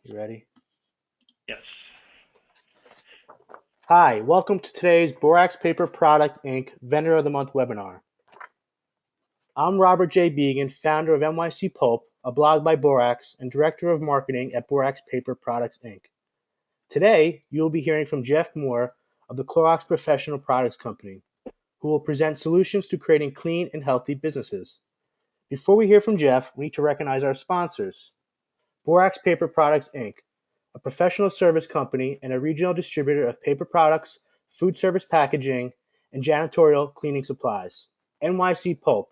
You ready? Yes. Hi, welcome to today's Borax Paper Product Inc. Vendor of the Month webinar. I'm Robert J. Began, founder of NYC Pulp, a blog by Borax, and director of marketing at Borax Paper Products Inc. Today, you will be hearing from Jeff Moore of the Clorox Professional Products Company, who will present solutions to creating clean and healthy businesses. Before we hear from Jeff, we need to recognize our sponsors. Borax Paper Products Inc., a professional service company and a regional distributor of paper products, food service packaging, and janitorial cleaning supplies. NYC Pulp,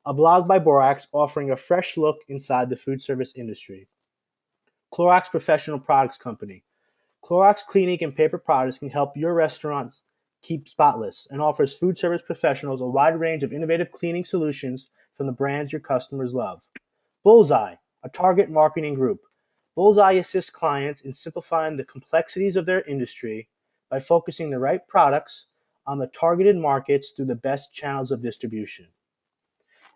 a blog by Borax offering a fresh look inside the food service industry. Clorox Professional Products Company. Clorox cleaning and paper products can help your restaurants keep spotless and offers food service professionals a wide range of innovative cleaning solutions from the brands your customers love. Bullseye, a target marketing group. Bullseye assists clients in simplifying the complexities of their industry by focusing the right products on the targeted markets through the best channels of distribution.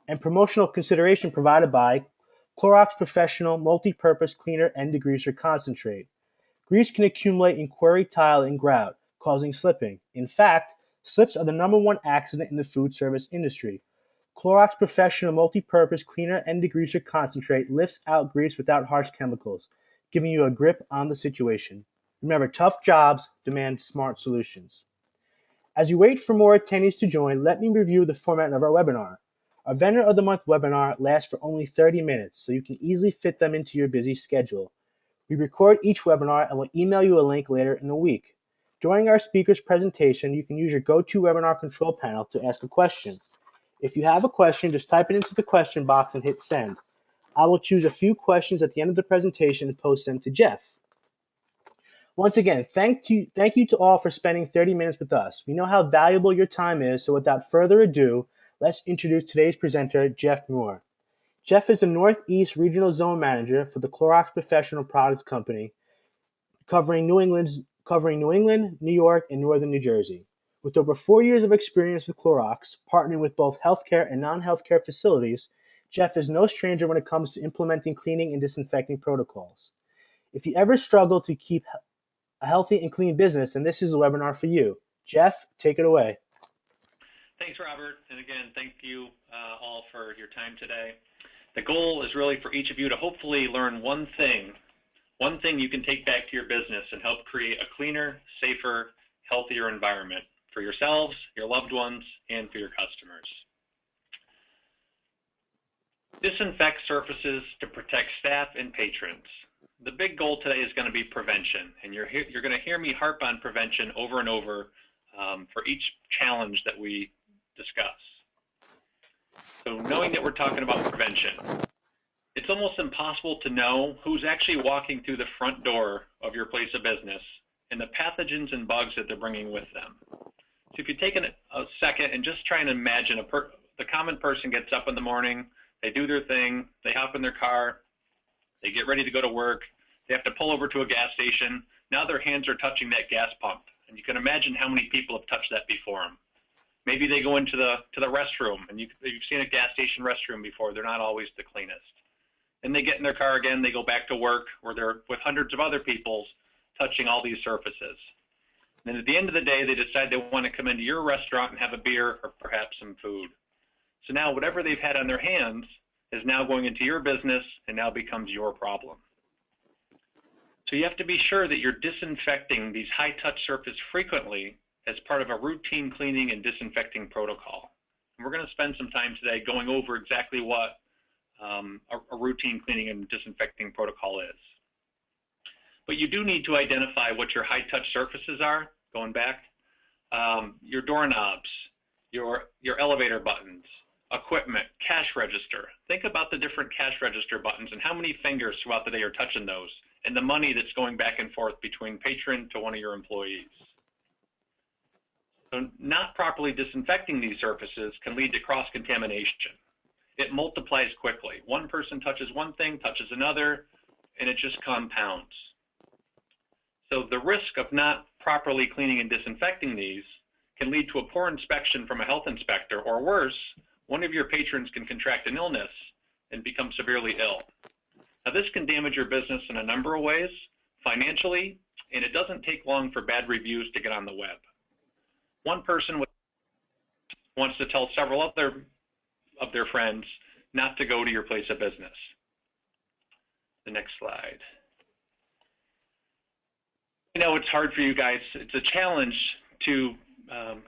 And promotional consideration provided by Clorox Professional Multi-Purpose Cleaner and Degreaser Concentrate. Grease can accumulate in quarry tile and grout, causing slipping. In fact, slips are the number one accident in the food service industry. Clorox Professional Multi-Purpose Cleaner and Degreaser Concentrate lifts out grease without harsh chemicals, giving you a grip on the situation. Remember, tough jobs demand smart solutions. As you wait for more attendees to join, let me review the format of our webinar. Our Vendor of the Month webinar lasts for only 30 minutes, so you can easily fit them into your busy schedule. We record each webinar and will email you a link later in the week. During our speaker's presentation, you can use your GoToWebinar control panel to ask a question. If you have a question, just type it into the question box and hit send. I will choose a few questions at the end of the presentation and post them to Jeff. Once again, thank you to all for spending 30 minutes with us. We know how valuable your time is, so without further ado, let's introduce today's presenter, Jeff Moore. Jeff is the Northeast Regional Zone Manager for the Clorox Professional Products Company, covering New England, New York, and northern New Jersey. With over 4 years of experience with Clorox, partnering with both healthcare and non-healthcare facilities, Jeff is no stranger when it comes to implementing cleaning and disinfecting protocols. If you ever struggle to keep a healthy and clean business, then this is a webinar for you. Jeff, take it away. Thanks, Robert. And again, thank you all for your time today. The goal is really for each of you to hopefully learn one thing you can take back to your business and help create a cleaner, safer, healthier environment for yourselves, your loved ones, and for your customers. Disinfect surfaces to protect staff and patrons. The big goal today is going to be prevention, and you're going to hear me harp on prevention over and over for each challenge that we discuss. So knowing that we're talking about prevention, it's almost impossible to know who's actually walking through the front door of your place of business and the pathogens and bugs that they're bringing with them. So if you take a second and just try and imagine the common person gets up in the morning, they do their thing, they hop in their car, they get ready to go to work, they have to pull over to a gas station. Now their hands are touching that gas pump, and you can imagine how many people have touched that before them. Maybe they go into the restroom, and you've seen a gas station restroom before. They're not always the cleanest. And they get in their car again, they go back to work, where they're with hundreds of other people touching all these surfaces. And then at the end of the day, they decide they want to come into your restaurant and have a beer or perhaps some food. So now whatever they've had on their hands is now going into your business and now becomes your problem. So you have to be sure that you're disinfecting these high-touch surfaces frequently as part of a routine cleaning and disinfecting protocol. And we're going to spend some time today going over exactly what a routine cleaning and disinfecting protocol is. But you do need to identify what your high-touch surfaces are, going back, your doorknobs, your elevator buttons, equipment, cash register. Think about the different cash register buttons and how many fingers throughout the day are touching those, and the money that's going back and forth between patron to one of your employees. So not properly disinfecting these surfaces can lead to cross-contamination. It multiplies quickly. One person touches one thing, touches another, and it just compounds. So the risk of not properly cleaning and disinfecting these can lead to a poor inspection from a health inspector, or worse, one of your patrons can contract an illness and become severely ill. Now, this can damage your business in a number of ways, financially, and it doesn't take long for bad reviews to get on the web. One person wants to tell several other of their friends not to go to your place of business. The next slide. I know it's hard for you guys. It's a challenge to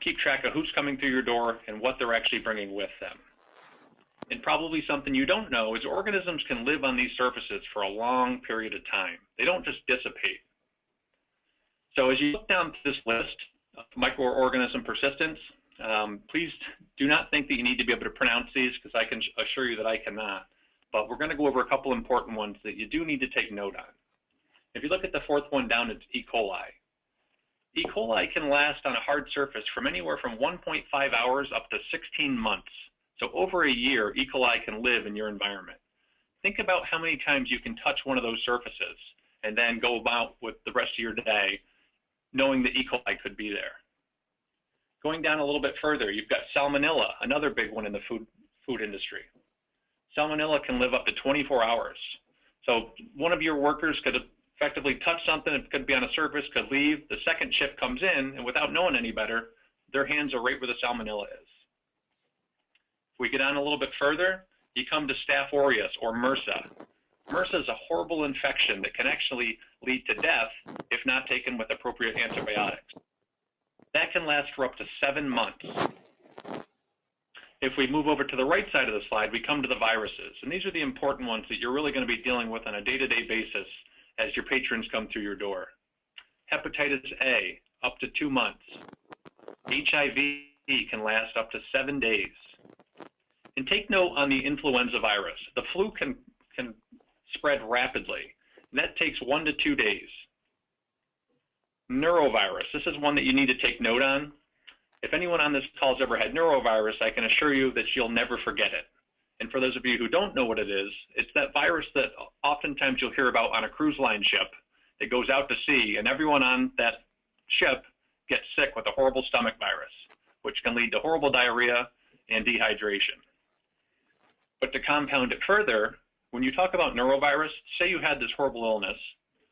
keep track of who's coming through your door and what they're actually bringing with them. And probably something you don't know is organisms can live on these surfaces for a long period of time. They don't just dissipate. So as you look down this list of microorganism persistence, please do not think that you need to be able to pronounce these, because I can assure you that I cannot. But we're going to go over a couple important ones that you do need to take note on. If you look at the fourth one down, it's E. coli. E. coli can last on a hard surface from anywhere from 1.5 hours up to 16 months. So over a year, E. coli can live in your environment. Think about how many times you can touch one of those surfaces and then go about with the rest of your day knowing that E. coli could be there. Going down a little bit further, you've got salmonella, another big one in the food industry. Salmonella can live up to 24 hours. So one of your workers could effectively touch something, it could be on a surface, could leave, the second shift comes in, and without knowing any better, their hands are right where the salmonella is. If we get on a little bit further, you come to Staph aureus, or MRSA. MRSA is a horrible infection that can actually lead to death if not taken with appropriate antibiotics. That can last for up to 7 months. If we move over to the right side of the slide, we come to the viruses. And these are the important ones that you're really going to be dealing with on a day-to-day basis as your patrons come through your door. Hepatitis A, up to 2 months. HIV can last up to 7 days. And take note on the influenza virus. The flu can spread rapidly, and that takes 1 to 2 days. Neurovirus, this is one that you need to take note on. If anyone on this call has ever had neurovirus, I can assure you that you'll never forget it. And for those of you who don't know what it is, it's that virus that oftentimes you'll hear about on a cruise line ship that goes out to sea, and everyone on that ship gets sick with a horrible stomach virus, which can lead to horrible diarrhea and dehydration. But to compound it further, when you talk about neurovirus, say you had this horrible illness,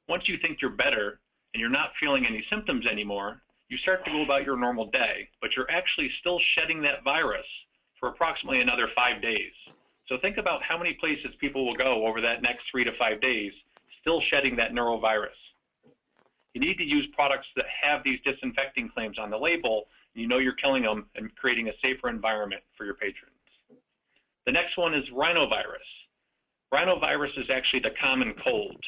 once you think you're better and you're not feeling any symptoms anymore, you start to go about your normal day, but you're actually still shedding that virus for approximately another 5 days. So think about how many places people will go over that next 3 to 5 days, still shedding that neurovirus. You need to use products that have these disinfecting claims on the label, and you know you're killing them and creating a safer environment for your patrons. The next one is rhinovirus. Rhinovirus is actually the common cold.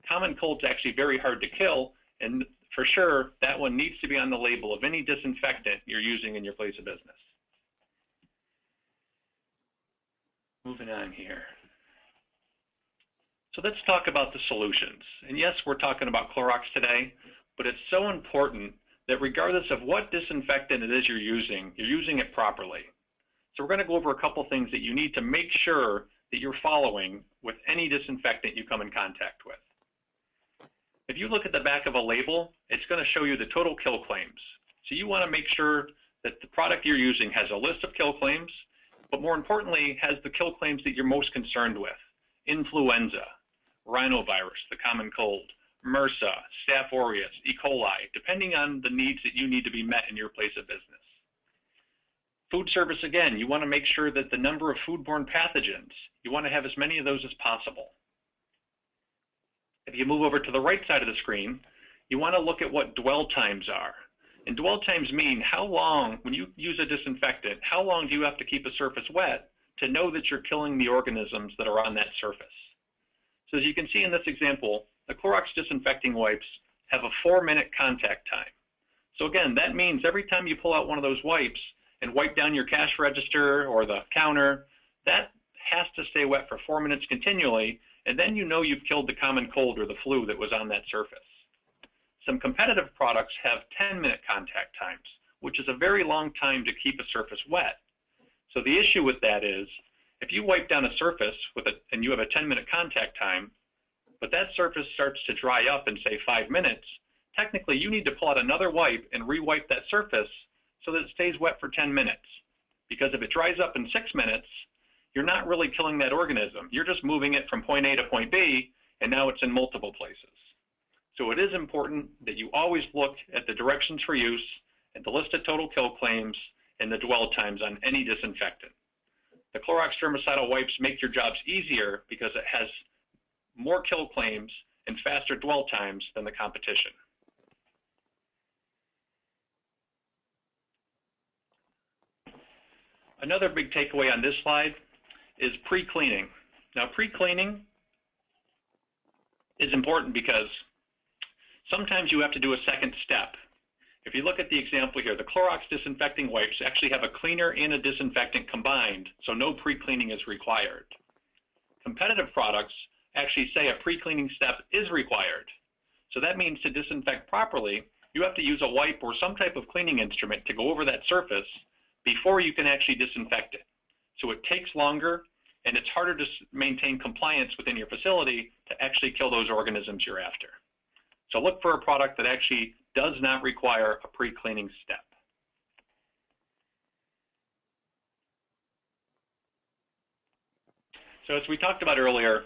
Common cold is actually very hard to kill, and for sure, that one needs to be on the label of any disinfectant you're using in your place of business. Moving on here. So let's talk about the solutions. And yes, we're talking about Clorox today, but it's so important that regardless of what disinfectant it is you're using it properly. So we're going to go over a couple things that you need to make sure that you're following with any disinfectant you come in contact with. If you look at the back of a label, it's going to show you the total kill claims. So you want to make sure that the product you're using has a list of kill claims, but more importantly, has the kill claims that you're most concerned with. Influenza, rhinovirus, the common cold, MRSA, Staph aureus, E. coli, depending on the needs that you need to be met in your place of business. Food service, again, you want to make sure that the number of foodborne pathogens, you want to have as many of those as possible. If you move over to the right side of the screen, you want to look at what dwell times are. And dwell times mean how long, when you use a disinfectant, how long do you have to keep a surface wet to know that you're killing the organisms that are on that surface. So as you can see in this example, the Clorox disinfecting wipes have a 4-minute contact time. So again, that means every time you pull out one of those wipes and wipe down your cash register or the counter, that has to stay wet for 4 minutes continually, and then you know you've killed the common cold or the flu that was on that surface. Some competitive products have 10-minute contact times, which is a very long time to keep a surface wet. So the issue with that is, if you wipe down a surface and you have a 10-minute contact time, but that surface starts to dry up in, say, 5 minutes, technically you need to pull out another wipe and re-wipe that surface so that it stays wet for 10 minutes. Because if it dries up in 6 minutes, you're not really killing that organism. You're just moving it from point A to point B, now it's in multiple places. So it is important that you always look at the directions for use, at the list of total kill claims, and the dwell times on any disinfectant. The Clorox germicidal wipes make your jobs easier because it has more kill claims and faster dwell times than the competition. Another big takeaway on this slide is pre-cleaning. Now, pre-cleaning is important because sometimes you have to do a second step. If you look at the example here, the Clorox disinfecting wipes actually have a cleaner and a disinfectant combined, so no pre-cleaning is required. Competitive products actually say a pre-cleaning step is required. So that means to disinfect properly, you have to use a wipe or some type of cleaning instrument to go over that surface before you can actually disinfect it. So it takes longer, and it's harder to maintain compliance within your facility to actually kill those organisms you're after. So look for a product that actually does not require a pre-cleaning step. So as we talked about earlier,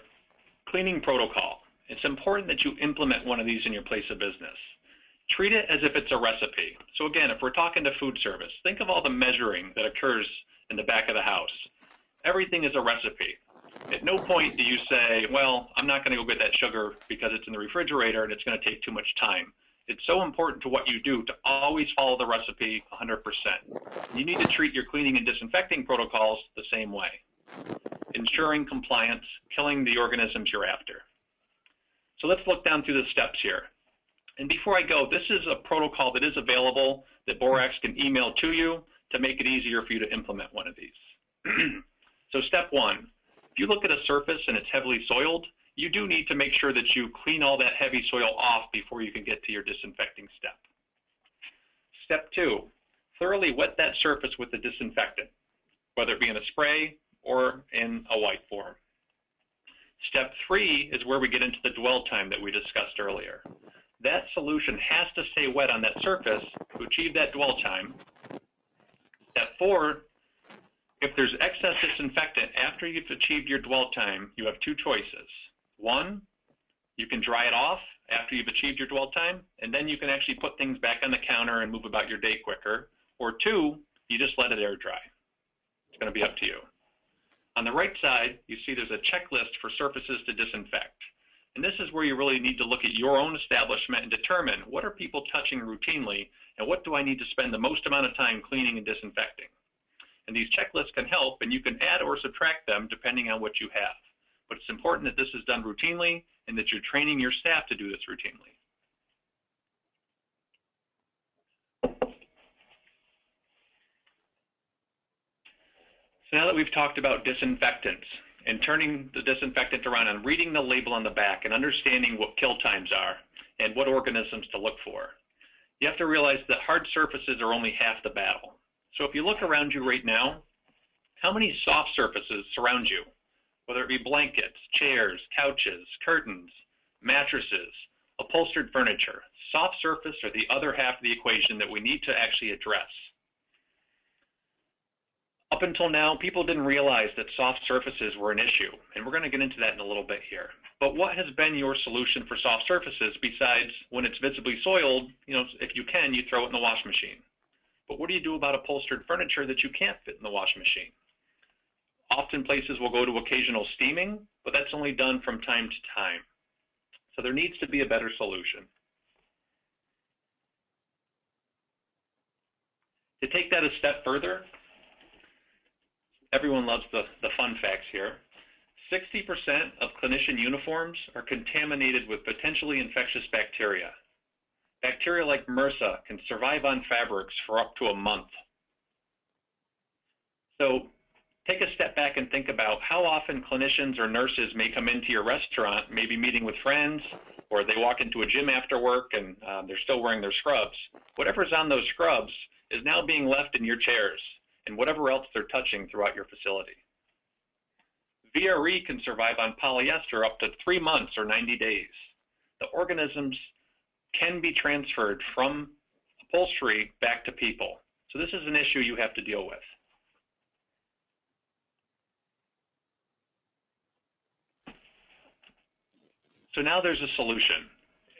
cleaning protocol. It's important that you implement one of these in your place of business. Treat it as if it's a recipe. So again, if we're talking to food service, think of all the measuring that occurs in the back of the house. Everything is a recipe. At no point do you say, well, I'm not going to go get that sugar because it's in the refrigerator and it's going to take too much time. It's so important to what you do to always follow the recipe 100%. You need to treat your cleaning and disinfecting protocols the same way, ensuring compliance, killing the organisms you're after. So let's look down through the steps here. And before I go, this is a protocol that is available that Borax can email to you to make it easier for you to implement one of these. So step one, if you look at a surface and it's heavily soiled, you do need to make sure that you clean all that heavy soil off before you can get to your disinfecting step. Step two, thoroughly wet that surface with the disinfectant, whether it be in a spray or in a white form. Step three is where we get into the dwell time that we discussed earlier. That solution has to stay wet on that surface to achieve that dwell time. Step four, if there's excess disinfectant after you've achieved your dwell time, you have two choices. One, you can dry it off after you've achieved your dwell time, and then you can actually put things back on the counter and move about your day quicker. Or two, you just let it air dry. It's going to be up to you. On the right side, you see there's a checklist for surfaces to disinfect. And this is where you really need to look at your own establishment and determine what are people touching routinely and what do I need to spend the most amount of time cleaning and disinfecting. And these checklists can help, and you can add or subtract them depending on what you have. But it's important that this is done routinely and that you're training your staff to do this routinely. So now that we've talked about disinfectants and turning the disinfectant around and reading the label on the back and understanding what kill times are and what organisms to look for, you have to realize that hard surfaces are only half the battle. So if you look around you right now, how many soft surfaces surround you? Whether it be blankets, chairs, couches, curtains, mattresses, upholstered furniture. Soft surface are the other half of the equation that we need to actually address. Up until now, people didn't realize that soft surfaces were an issue, and we're going to get into that in a little bit here. But what has been your solution for soft surfaces besides when it's visibly soiled, if you can, you throw it in the wash machine. But what do you do about upholstered furniture that you can't fit in the wash machine? Often places will go to occasional steaming, but that's only done from time to time. So there needs to be a better solution. To take that a step further, everyone loves the fun facts here. 60% of clinician uniforms are contaminated with potentially infectious bacteria. Bacteria like MRSA can survive on fabrics for up to a month. So take a step back and think about how often clinicians or nurses may come into your restaurant, maybe meeting with friends, or they walk into a gym after work and they're still wearing their scrubs. Whatever's on those scrubs is now being left in your chairs and whatever else they're touching throughout your facility. VRE can survive on polyester up to 3 months or 90 days. The organisms can be transferred from upholstery back to people. So this is an issue you have to deal with. So now there's a solution.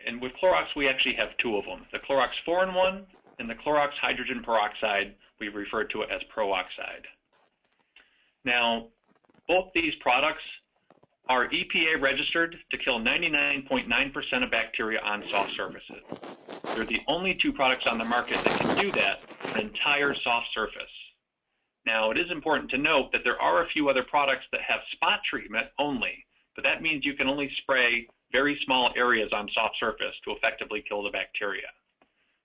And with Clorox, we actually have two of them, the Clorox 4-in-1 and the Clorox hydrogen peroxide. We refer to it as Pro-Oxide. Now, both these products are EPA registered to kill 99.9% of bacteria on soft surfaces. They're the only two products on the market that can do that for an entire soft surface. Now, it is important to note that there are a few other products that have spot treatment only, but that means you can only spray very small areas on soft surface to effectively kill the bacteria.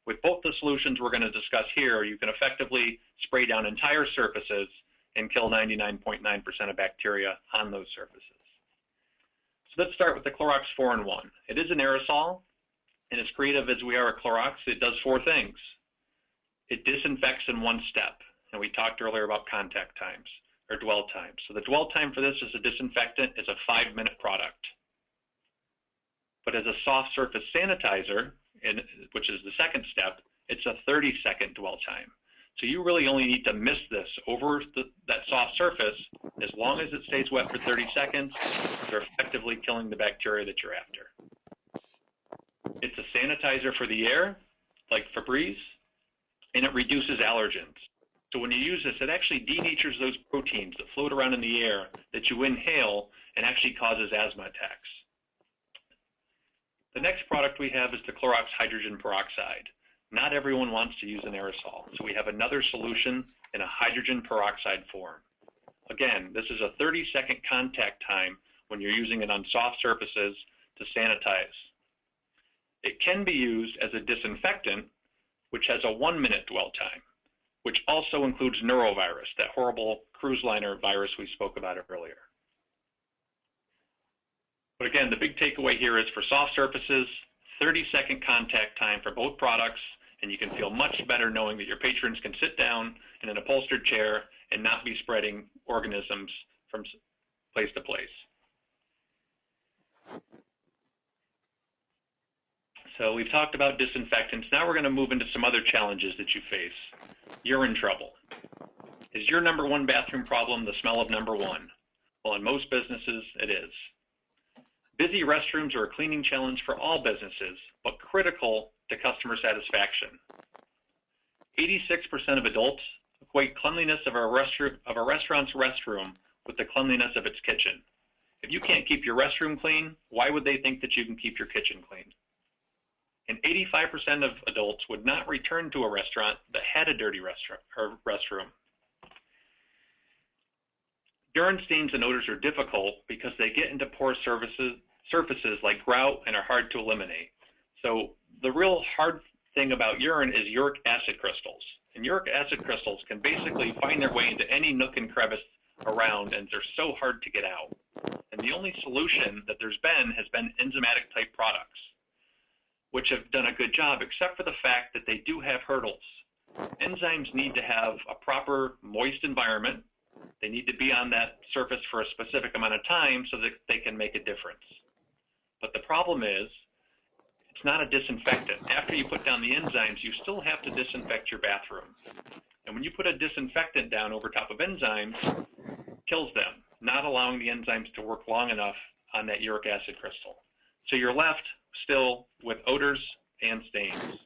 With both the solutions we're going to discuss here, you can effectively spray down entire surfaces and kill 99.9% of bacteria on those surfaces. So let's start with the Clorox 4-in-1. It is an aerosol, and as creative as we are at Clorox, it does four things. It disinfects in one step, and we talked earlier about contact times, or dwell time. So the dwell time for this as a disinfectant is a 5-minute product. But as a soft surface sanitizer, which is the second step, it's a 30-second dwell time. So you really only need to mist this over that soft surface. As long as it stays wet for 30 seconds, you're effectively killing the bacteria that you're after. It's a sanitizer for the air, like Febreze, and it reduces allergens. So when you use this, it actually denatures those proteins that float around in the air that you inhale and actually causes asthma attacks. The next product we have is the Clorox hydrogen peroxide. Not everyone wants to use an aerosol, so we have another solution in a hydrogen peroxide form. Again, this is a 30-second contact time when you're using it on soft surfaces to sanitize. It can be used as a disinfectant, which has a 1-minute dwell time, which also includes norovirus, that horrible cruise liner virus we spoke about earlier. But again, the big takeaway here is for soft surfaces, 30-second contact time for both products, and you can feel much better knowing that your patrons can sit down in an upholstered chair and not be spreading organisms from place to place. So we've talked about disinfectants. Now we're going to move into some other challenges that you face. Urine trouble. Is your number one bathroom problem the smell of number one? Well, in most businesses, it is. Busy restrooms are a cleaning challenge for all businesses, but critical to customer satisfaction. 86% of adults equate cleanliness of a restaurant's restroom with the cleanliness of its kitchen. If you can't keep your restroom clean, why would they think that you can keep your kitchen clean? And 85% of adults would not return to a restaurant that had a dirty restroom. Urine stains and odors are difficult because they get into porous surfaces like grout and are hard to eliminate. So the real hard thing about urine is uric acid crystals. And uric acid crystals can basically find their way into any nook and crevice around, and they're so hard to get out. And the only solution that there's been has been enzymatic type products, which have done a good job, except for the fact that they do have hurdles. Enzymes need to have a proper moist environment. They need to be on that surface for a specific amount of time so that they can make a difference. But the problem is, it's not a disinfectant. After you put down the enzymes, you still have to disinfect your bathroom. And when you put a disinfectant down over top of enzymes, it kills them, not allowing the enzymes to work long enough on that uric acid crystal. So you're left still with odors and stains.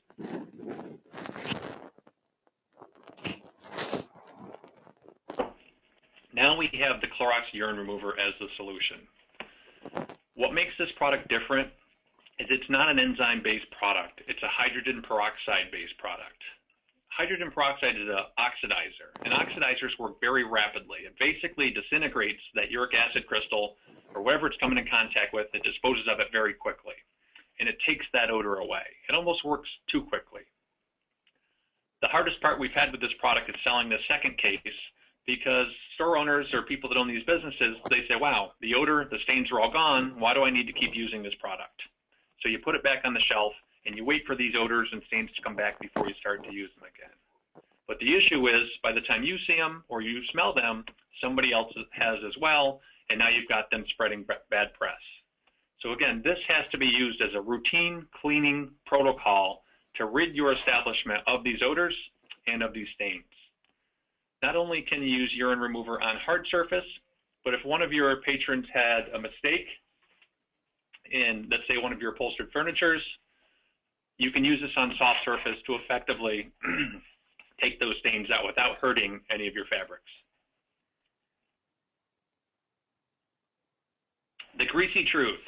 Now we have the Clorox urine remover as the solution. What makes this product different is it's not an enzyme-based product. It's a hydrogen peroxide-based product. Hydrogen peroxide is an oxidizer, and oxidizers work very rapidly. It basically disintegrates that uric acid crystal or whatever it's coming in contact with. It disposes of it very quickly, and it takes that odor away. It almost works too quickly. The hardest part we've had with this product is selling the second case, because store owners or people that own these businesses, they say, wow, the odor, the stains are all gone. Why do I need to keep using this product? So you put it back on the shelf and you wait for these odors and stains to come back before you start to use them again. But the issue is, by the time you see them or you smell them, somebody else has as well, and now you've got them spreading bad press. So again, this has to be used as a routine cleaning protocol to rid your establishment of these odors and of these stains. Not only can you use urine remover on hard surface, but if one of your patrons had a mistake in, let's say, one of your upholstered furnitures, you can use this on soft surface to effectively take those stains out without hurting any of your fabrics. The Greasy Truth.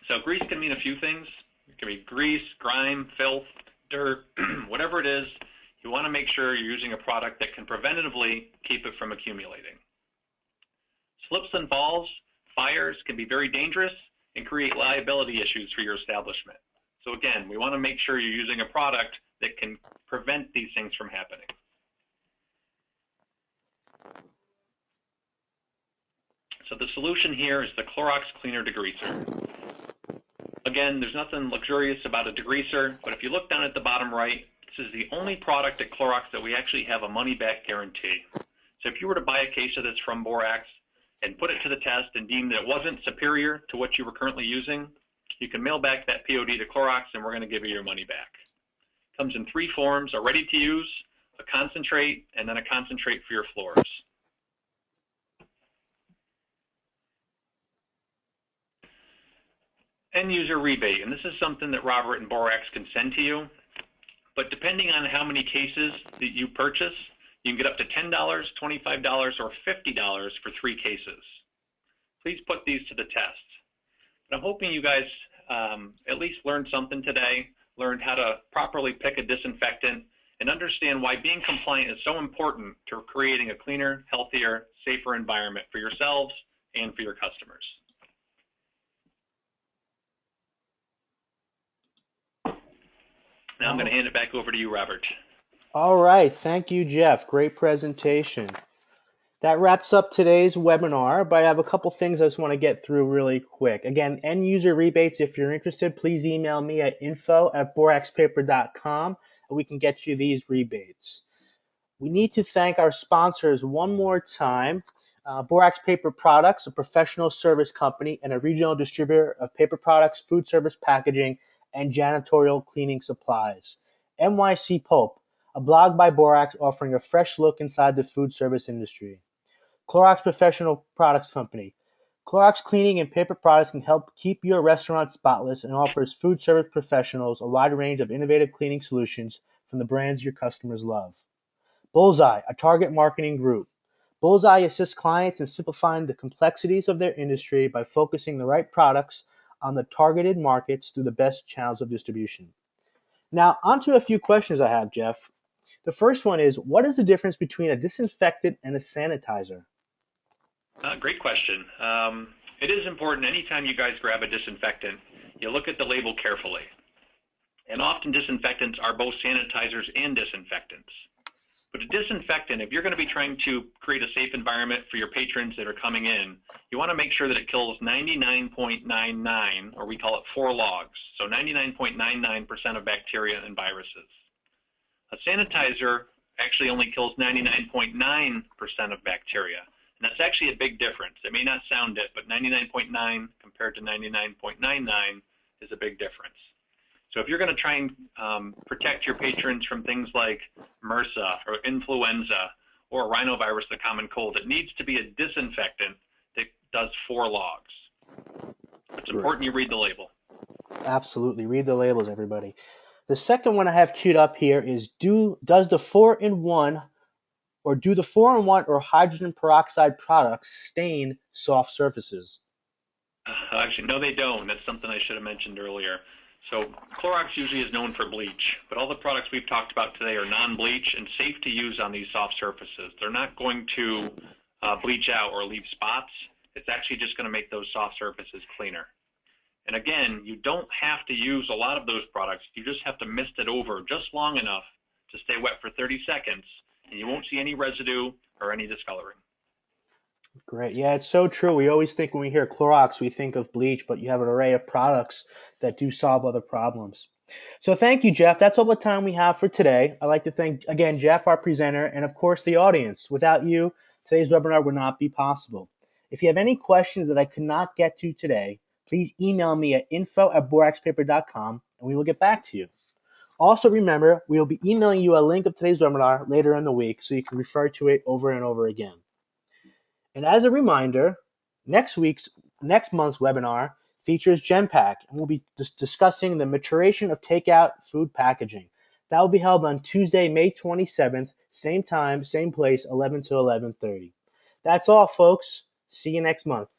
So grease can mean a few things. It can be grease, grime, filth, dirt, whatever it is. You want to make sure you're using a product that can preventatively keep it from accumulating. Slips and falls, fires can be very dangerous and create liability issues for your establishment. So again, we want to make sure you're using a product that can prevent these things from happening. So the solution here is the Clorox Cleaner Degreaser. Again, there's nothing luxurious about a degreaser, but if you look down at the bottom right, this is the only product at Clorox that we actually have a money-back guarantee. So if you were to buy a case of this from Borax and put it to the test and deem that it wasn't superior to what you were currently using, you can mail back that POD to Clorox and we're going to give you your money back. It comes in 3 forms: a ready to use, a concentrate, and then a concentrate for your floors. End user rebate, and this is something that Robert and Borax can send to you, but depending on how many cases that you purchase, you can get up to $10, $25, or $50 for 3 cases. Please put these to the test. But I'm hoping you guys at least learned something today, learned how to properly pick a disinfectant, and understand why being compliant is so important to creating a cleaner, healthier, safer environment for yourselves and for your customers. Now I'm going to hand it back over to you, Robert. All right. Thank you, Jeff. Great presentation. That wraps up today's webinar, but I have a couple things I just want to get through really quick. Again, end user rebates, if you're interested, please email me at info@boraxpaper.com and we can get you these rebates. We need to thank our sponsors one more time. Borax Paper Products, a professional service company and a regional distributor of paper products, food service packaging, and janitorial cleaning supplies. NYC Pulp, a blog by Borax offering a fresh look inside the food service industry. Clorox Professional Products Company. Clorox cleaning and paper products can help keep your restaurant spotless and offers food service professionals a wide range of innovative cleaning solutions from the brands your customers love. Bullseye, a target marketing group. Bullseye assists clients in simplifying the complexities of their industry by focusing the right products on the targeted markets through the best channels of distribution. Now, on to a few questions I have, Jeff. The first one is, what is the difference between a disinfectant and a sanitizer? Great question. It is important anytime you guys grab a disinfectant, you look at the label carefully. And often disinfectants are both sanitizers and disinfectants. But a disinfectant, if you're going to be trying to create a safe environment for your patrons that are coming in, you want to make sure that it kills 99.99, or we call it 4 logs, so 99.99% of bacteria and viruses. A sanitizer actually only kills 99.9% of bacteria, and that's actually a big difference. It may not sound it, but 99.9 compared to 99.99 is a big difference. So if you're going to try and protect your patrons from things like MRSA or influenza or rhinovirus, the common cold, it needs to be a disinfectant that does 4 logs. It's important you read the label. Absolutely. Read the labels, everybody. The second one I have queued up here is, does the 4-in-1 or hydrogen peroxide products stain soft surfaces? Actually, no, they don't. That's something I should have mentioned earlier. So Clorox usually is known for bleach, but all the products we've talked about today are non-bleach and safe to use on these soft surfaces. They're not going to bleach out or leave spots. It's actually just going to make those soft surfaces cleaner. And again, you don't have to use a lot of those products. You just have to mist it over just long enough to stay wet for 30 seconds, and you won't see any residue or any discoloring. Great. Yeah, it's so true. We always think when we hear Clorox, we think of bleach, but you have an array of products that do solve other problems. So thank you, Jeff. That's all the time we have for today. I'd like to thank, again, Jeff, our presenter, and of course, the audience. Without you, today's webinar would not be possible. If you have any questions that I could not get to today, please email me at info@boraxpaper.com, and we will get back to you. Also, remember, we will be emailing you a link of today's webinar later in the week so you can refer to it over and over again. And as a reminder, next month's webinar features GenPack, and we'll be discussing the maturation of takeout food packaging. That will be held on Tuesday, May 27th, same time, same place, 11 to 11:30. That's all, folks. See you next month.